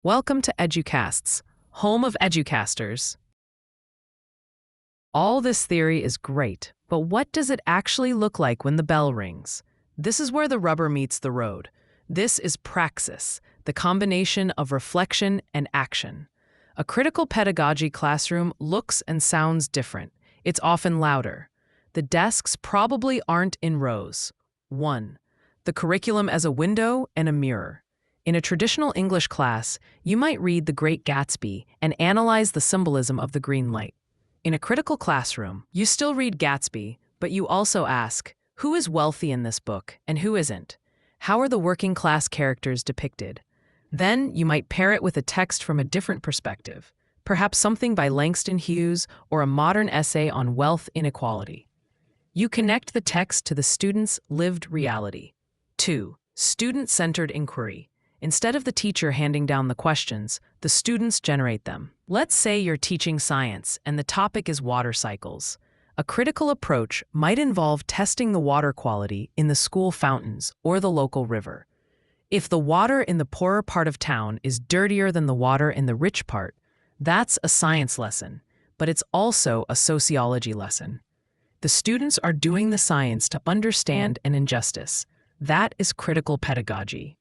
Welcome to EduCasts, home of EduCasters. All this theory is great, but what does it actually look like when the bell rings? This is where the rubber meets the road. This is praxis, the combination of reflection and action. A critical pedagogy classroom looks and sounds different. It's often louder. The desks probably aren't in rows. 1. The curriculum as a window and a mirror. In a traditional English class, you might read The Great Gatsby and analyze the symbolism of the green light. In a critical classroom, you still read Gatsby, but you also ask, who is wealthy in this book and who isn't? How are the working class characters depicted? Then you might pair it with a text from a different perspective, perhaps something by Langston Hughes or a modern essay on wealth inequality. You connect the text to the student's lived reality. 2. Student-centered inquiry. Instead of the teacher handing down the questions, the students generate them. Let's say you're teaching science and the topic is water cycles. A critical approach might involve testing the water quality in the school fountains or the local river. If the water in the poorer part of town is dirtier than the water in the rich part, that's a science lesson, but it's also a sociology lesson. The students are doing the science to understand an injustice. That is critical pedagogy.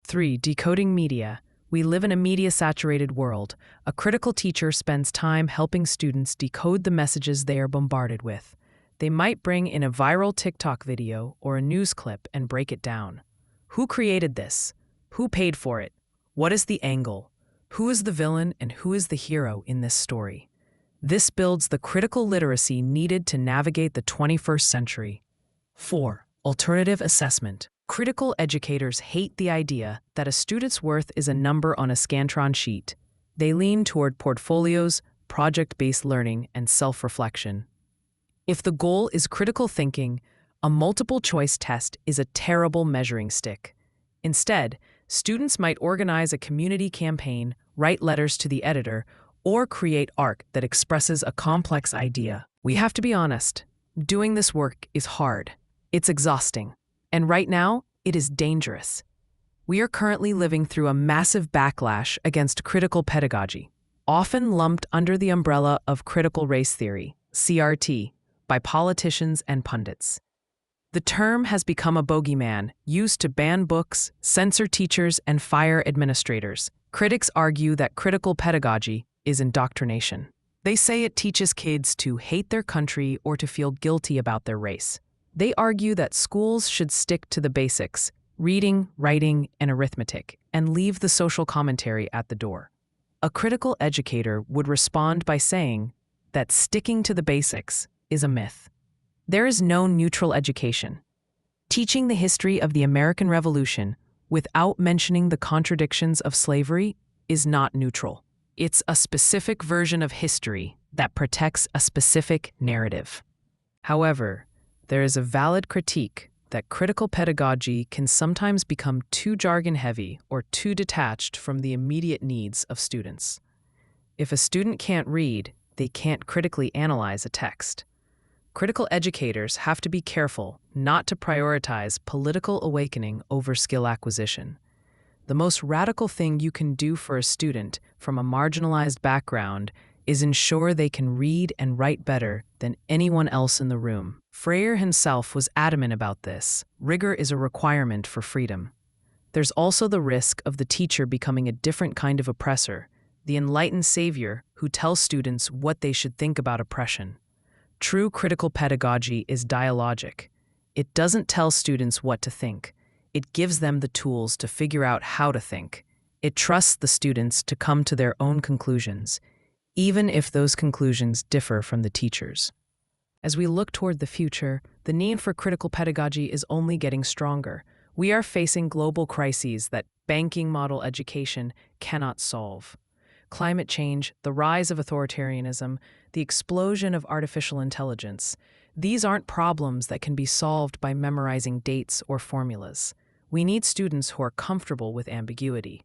3. Decoding media. We live in a media-saturated world. A critical teacher spends time helping students decode the messages they are bombarded with. They might bring in a viral TikTok video or a news clip and break it down. Who created this? Who paid for it? What is the angle? Who is the villain and who is the hero in this story? This builds the critical literacy needed to navigate the 21st century. 4. Alternative assessment. Critical educators hate the idea that a student's worth is a number on a Scantron sheet. They lean toward portfolios, project-based learning, and self-reflection. If the goal is critical thinking, a multiple-choice test is a terrible measuring stick. Instead, students might organize a community campaign, write letters to the editor, or create art that expresses a complex idea. We have to be honest. Doing this work is hard. It's exhausting. And right now, it is dangerous. We are currently living through a massive backlash against critical pedagogy, often lumped under the umbrella of critical race theory, CRT, by politicians and pundits. The term has become a bogeyman used to ban books, censor teachers, and fire administrators. Critics argue that critical pedagogy is indoctrination. They say it teaches kids to hate their country or to feel guilty about their race. They argue that schools should stick to the basics, reading, writing, and arithmetic, and leave the social commentary at the door. A critical educator would respond by saying that sticking to the basics is a myth. There is no neutral education. Teaching the history of the American Revolution without mentioning the contradictions of slavery is not neutral. It's a specific version of history that protects a specific narrative. However, there is a valid critique that critical pedagogy can sometimes become too jargon-heavy or too detached from the immediate needs of students. If a student can't read, they can't critically analyze a text. Critical educators have to be careful not to prioritize political awakening over skill acquisition. The most radical thing you can do for a student from a marginalized background is ensure they can read and write better than anyone else in the room. Freire himself was adamant about this. Rigor is a requirement for freedom. There's also the risk of the teacher becoming a different kind of oppressor, the enlightened savior who tells students what they should think about oppression. True critical pedagogy is dialogic. It doesn't tell students what to think. It gives them the tools to figure out how to think. It trusts the students to come to their own conclusions, even if those conclusions differ from the teacher's. As we look toward the future, the need for critical pedagogy is only getting stronger. We are facing global crises that banking model education cannot solve. Climate change, the rise of authoritarianism, the explosion of artificial intelligence. These aren't problems that can be solved by memorizing dates or formulas. We need students who are comfortable with ambiguity.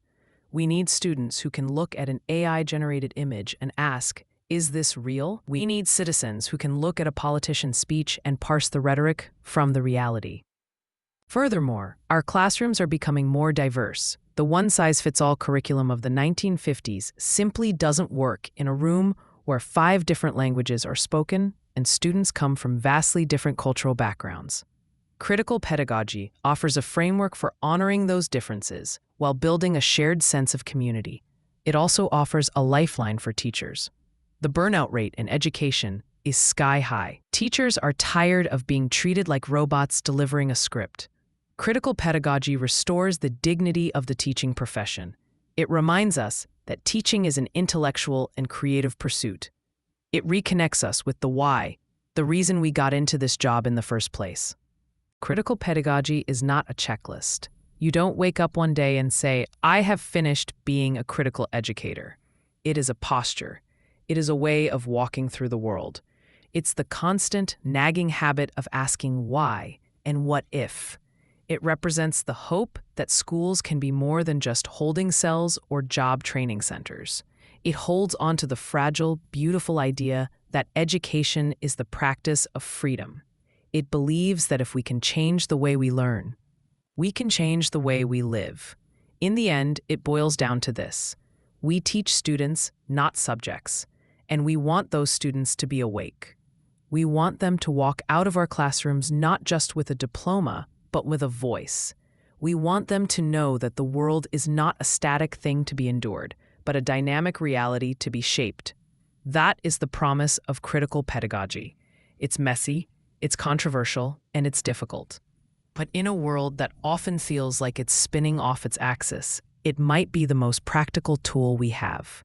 We need students who can look at an AI-generated image and ask, is this real? We need citizens who can look at a politician's speech and parse the rhetoric from the reality. Furthermore, our classrooms are becoming more diverse. The one-size-fits-all curriculum of the 1950s simply doesn't work in a room where 5 different languages are spoken and students come from vastly different cultural backgrounds. Critical pedagogy offers a framework for honoring those differences while building a shared sense of community. It also offers a lifeline for teachers. The burnout rate in education is sky high. Teachers are tired of being treated like robots delivering a script. Critical pedagogy restores the dignity of the teaching profession. It reminds us that teaching is an intellectual and creative pursuit. It reconnects us with the why, the reason we got into this job in the first place. Critical pedagogy is not a checklist. You don't wake up one day and say, "I have finished being a critical educator." It is a posture. It is a way of walking through the world. It's the constant, nagging habit of asking why and what if. It represents the hope that schools can be more than just holding cells or job training centers. It holds on to the fragile, beautiful idea that education is the practice of freedom. It believes that if we can change the way we learn, we can change the way we live. In the end, it boils down to this. We teach students, not subjects, and we want those students to be awake. We want them to walk out of our classrooms not just with a diploma, but with a voice. We want them to know that the world is not a static thing to be endured, but a dynamic reality to be shaped. That is the promise of critical pedagogy. It's messy, it's controversial, and it's difficult. But in a world that often feels like it's spinning off its axis, it might be the most practical tool we have.